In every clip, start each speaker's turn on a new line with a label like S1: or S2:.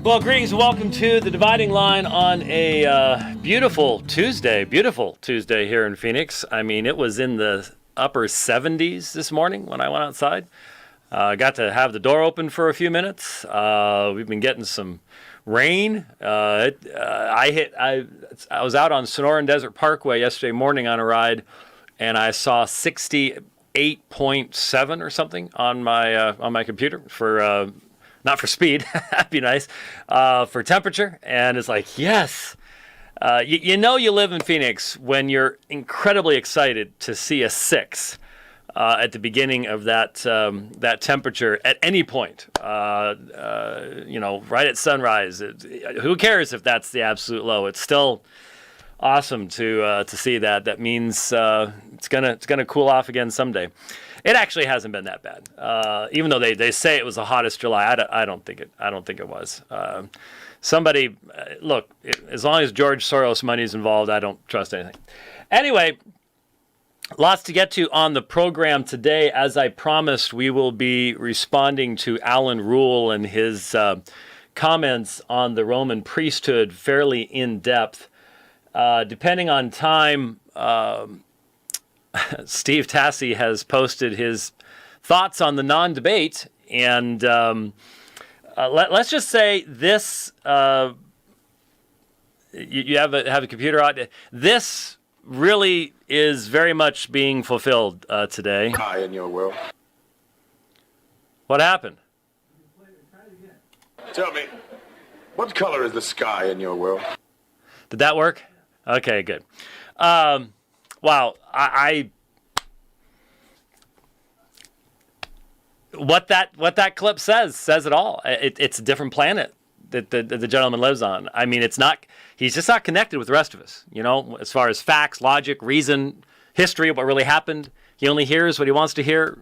S1: Well, greetings and welcome to The Dividing Line on a beautiful Tuesday here in Phoenix. I mean, it was in the upper 70s this morning when I went outside. Got to have the door open for a few minutes. We've been getting some rain. I was out on Sonoran Desert Parkway yesterday morning on a ride, and I saw 68.7 or something on my computer for not for speed, that'd be nice, for temperature. And it's like, yes, you know you live in Phoenix when you're incredibly excited to see a 6 at the beginning of that temperature at any point. Right at sunrise. Who cares if that's the absolute low? It's still awesome to see that. That means it's gonna cool off again someday. It actually hasn't been that bad, even though they say it was the hottest July. I don't think it was. Somebody look, as long as George Soros money is involved, I don't trust anything. Anyway, lots to get to on the program today. As I promised, we will be responding to Alan Rule and his comments on the Roman priesthood fairly in depth. Depending on time, Steve Tassi has posted his thoughts on the non-debate, and let's just say this: you have a computer out. This really is very much being fulfilled today.
S2: Sky in your world.
S1: What happened?
S2: Tell me, what color is the sky in your world?
S1: Did that work? Okay, good. Wow, what that clip says it all. It's a different planet that the gentleman lives on. I mean, he's just not connected with the rest of us, as far as facts, logic, reason, history, what really happened. He only hears what he wants to hear.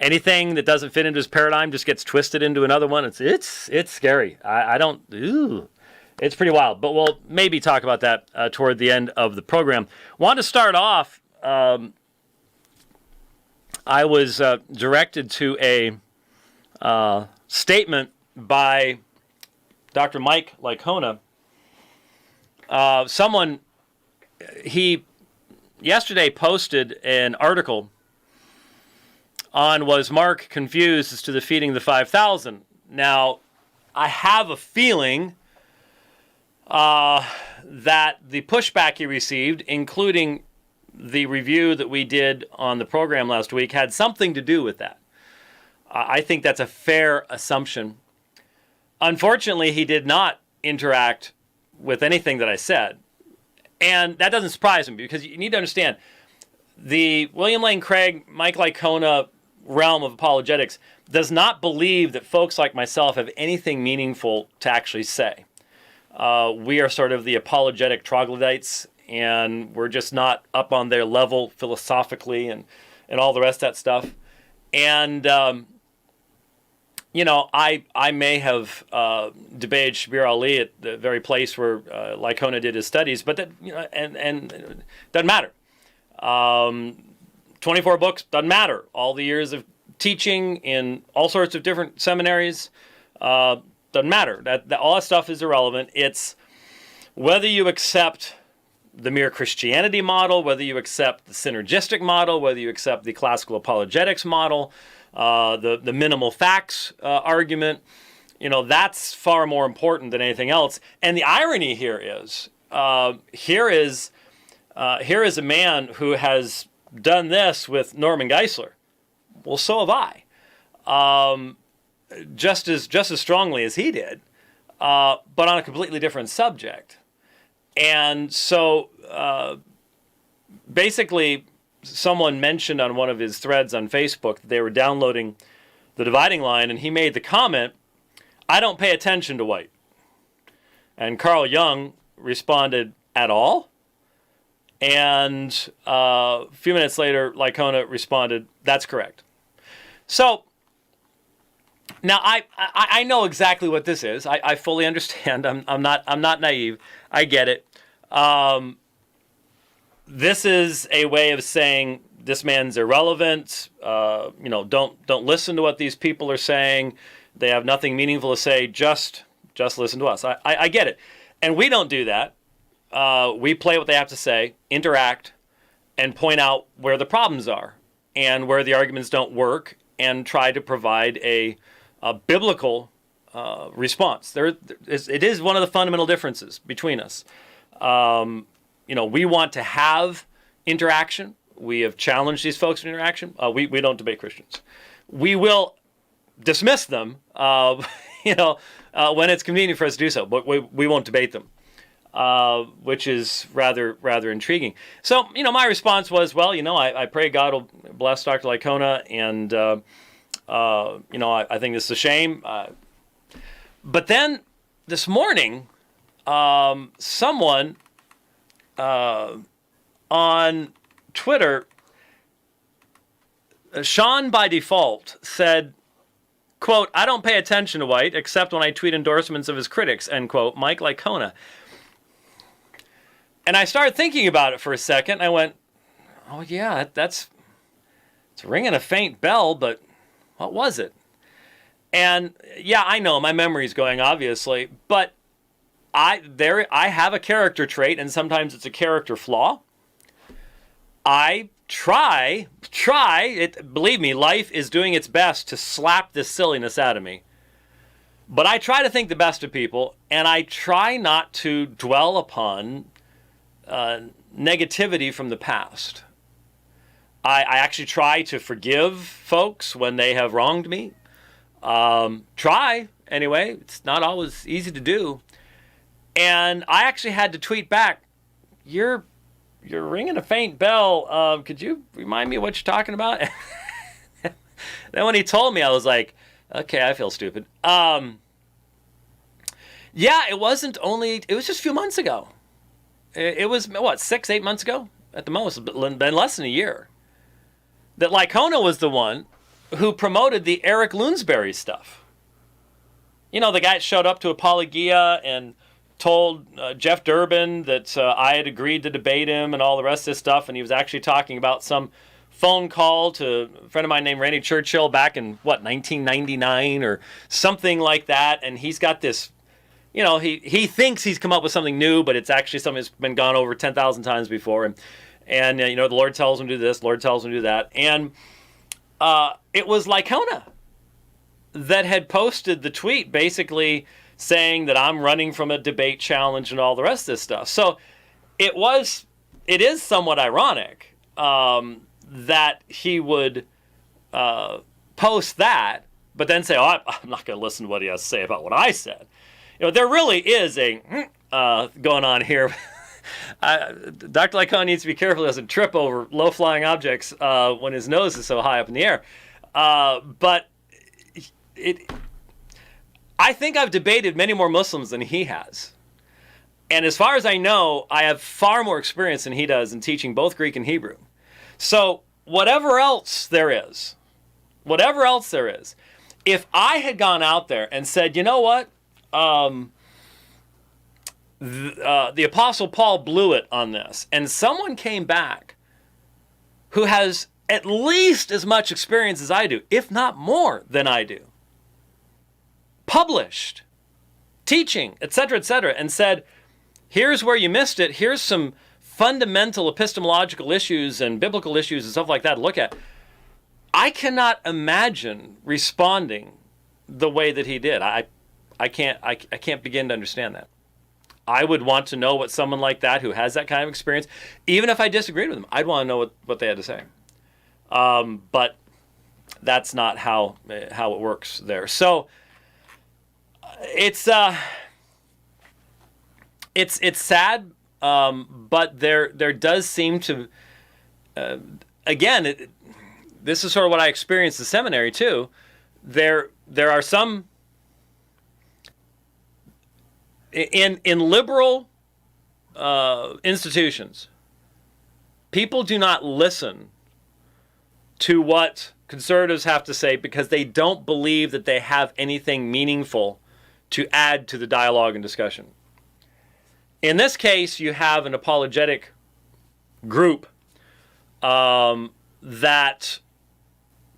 S1: Anything that doesn't fit into his paradigm just gets twisted into another one. It's scary. It's pretty wild, but we'll maybe talk about that toward the end of the program. Want to start off, I was directed to a statement by Dr. Mike Licona. He yesterday posted an article on was Mark confused as to the feeding the 5,000. Now, I have a feeling that the pushback he received, including the review that we did on the program last week, had something to do with that. I think that's a fair assumption. Unfortunately, he did not interact with anything that I said. And that doesn't surprise him, because you need to understand, the William Lane Craig, Mike Licona realm of apologetics does not believe that folks like myself have anything meaningful to actually say. We are sort of the apologetic troglodytes, and we're just not up on their level philosophically and all the rest of that stuff. And, I may have debated Shabir Ali at the very place where Licona did his studies, but that, and it doesn't matter. 24 books, doesn't matter. All the years of teaching in all sorts of different seminaries, doesn't matter. That all that stuff is irrelevant. It's whether you accept the mere Christianity model, whether you accept the synergistic model, whether you accept the classical apologetics model, the minimal facts argument. That's far more important than anything else. And the irony here is here is a man who has done this with Norman Geisler. Well, so have I. Just as strongly as he did, but on a completely different subject. And so basically, someone mentioned on one of his threads on Facebook that they were downloading The Dividing Line, and he made the comment, "I don't pay attention to white." And Carl Jung responded, "At all?" And a few minutes later, Licona responded, "That's correct." So now I know exactly what this is. I fully understand. I'm not naive. I get it. This is a way of saying this man's irrelevant. Don't listen to what these people are saying. They have nothing meaningful to say. Just listen to us. I get it. And we don't do that. We play what they have to say, interact, and point out where the problems are and where the arguments don't work, and try to provide a biblical response. It is one of the fundamental differences between us. We want to have interaction. We have challenged these folks in interaction. We don't debate Christians. We will dismiss them, when it's convenient for us to do so, but we won't debate them, which is rather intriguing. So, my response was, well, I pray God will bless Dr. Lycona, and, I think this is a shame. But then this morning, someone on Twitter, Sean by default, said, quote, "I don't pay attention to White except when I tweet endorsements of his critics," end quote, Mike Lycona. And I started thinking about it for a second. I went, oh yeah, it's ringing a faint bell, but what was it? And yeah, I know my memory's going, obviously, but I have a character trait, and sometimes it's a character flaw. I try it. Believe me, life is doing its best to slap this silliness out of me. But I try to think the best of people, and I try not to dwell upon negativity from the past. I actually try to forgive folks when they have wronged me. Try, anyway. It's not always easy to do. And I actually had to tweet back, you're ringing a faint bell. Could you remind me what you're talking about? Then when he told me, I was like, okay, I feel stupid. Yeah, it was just a few months ago. It was, 6-8 months ago? At the most, been less than a year. That Lycona was the one who promoted the Eric Loonsberry stuff. The guy that showed up to Apologia and told Jeff Durbin that I had agreed to debate him and all the rest of this stuff, and he was actually talking about some phone call to a friend of mine named Randy Churchill back in, 1999 or something like that, and he's got this, he thinks he's come up with something new, but it's actually something that's been gone over 10,000 times before, and the Lord tells him to do this, Lord tells him to do that, and it was Lycona that had posted the tweet basically saying that I'm running from a debate challenge and all the rest of this stuff. So it is somewhat ironic that he would post that, but then say, oh, I'm not going to listen to what he has to say about what I said. There really is a going on here. Dr. Lycona needs to be careful he doesn't trip over low-flying objects when his nose is so high up in the air. But I think I've debated many more Muslims than he has. And as far as I know, I have far more experience than he does in teaching both Greek and Hebrew. So whatever else there is, if I had gone out there and said, you know what, the Apostle Paul blew it on this, and someone came back who has at least as much experience as I do, if not more than I do, published, teaching, etc., and said, here's where you missed it, here's some fundamental epistemological issues and biblical issues and stuff like that to look at, I cannot imagine responding the way that he did. I can't begin to understand that. I would want to know what someone like that who has that kind of experience, even if I disagreed with them, I'd want to know what they had to say. But that's not how it works there. So it's sad, but there does seem to again. This is sort of what I experienced in seminary too. There are some in liberal institutions, people do not listen to what conservatives have to say because they don't believe that they have anything meaningful to add to the dialogue and discussion. In this case, you have an apologetic group that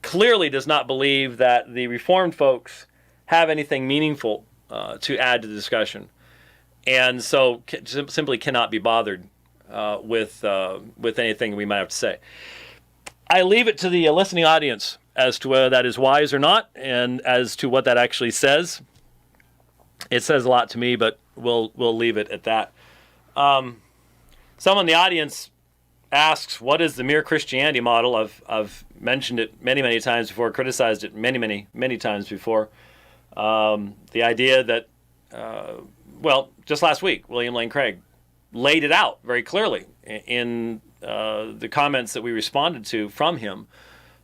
S1: clearly does not believe that the Reformed folks have anything meaningful to add to the discussion, and so simply cannot be bothered with anything we might have to say. I leave it to the listening audience as to whether that is wise or not, and as to what that actually says. It says a lot to me, but we'll leave it at that. Someone in the audience asks, what is the mere Christianity model? I've mentioned it many times before, criticized it many times before. The idea that, just last week, William Lane Craig laid it out very clearly in the comments that we responded to from him.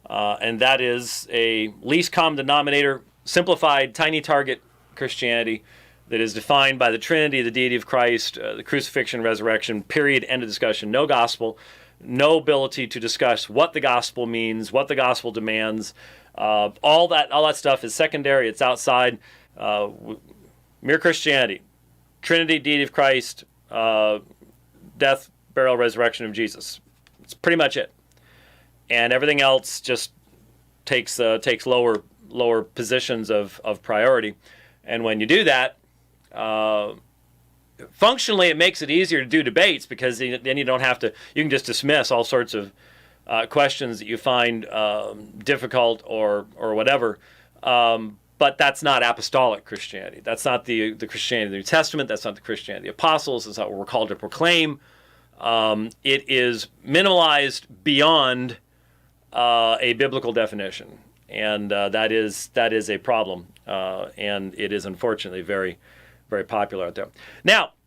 S1: And that is a least common denominator, simplified, tiny target Christianity that is defined by the Trinity, the deity of Christ, the crucifixion, resurrection, period, end of discussion. No gospel, no ability to discuss what the gospel means, what the gospel demands. All that stuff is secondary. It's outside. Mere Christianity, Trinity, deity of Christ, death, burial, resurrection of Jesus. It's pretty much it. And everything else just takes lower positions of priority. And when you do that, functionally it makes it easier to do debates, because then you don't have to, you can just dismiss all sorts of questions that you find difficult or whatever. But that's not apostolic Christianity. That's not the Christianity of the New Testament. That's not the Christianity of the apostles. That's not what we're called to proclaim. It is minimalized beyond a biblical definition, and that is a problem, and it is unfortunately very, very popular out there. Now,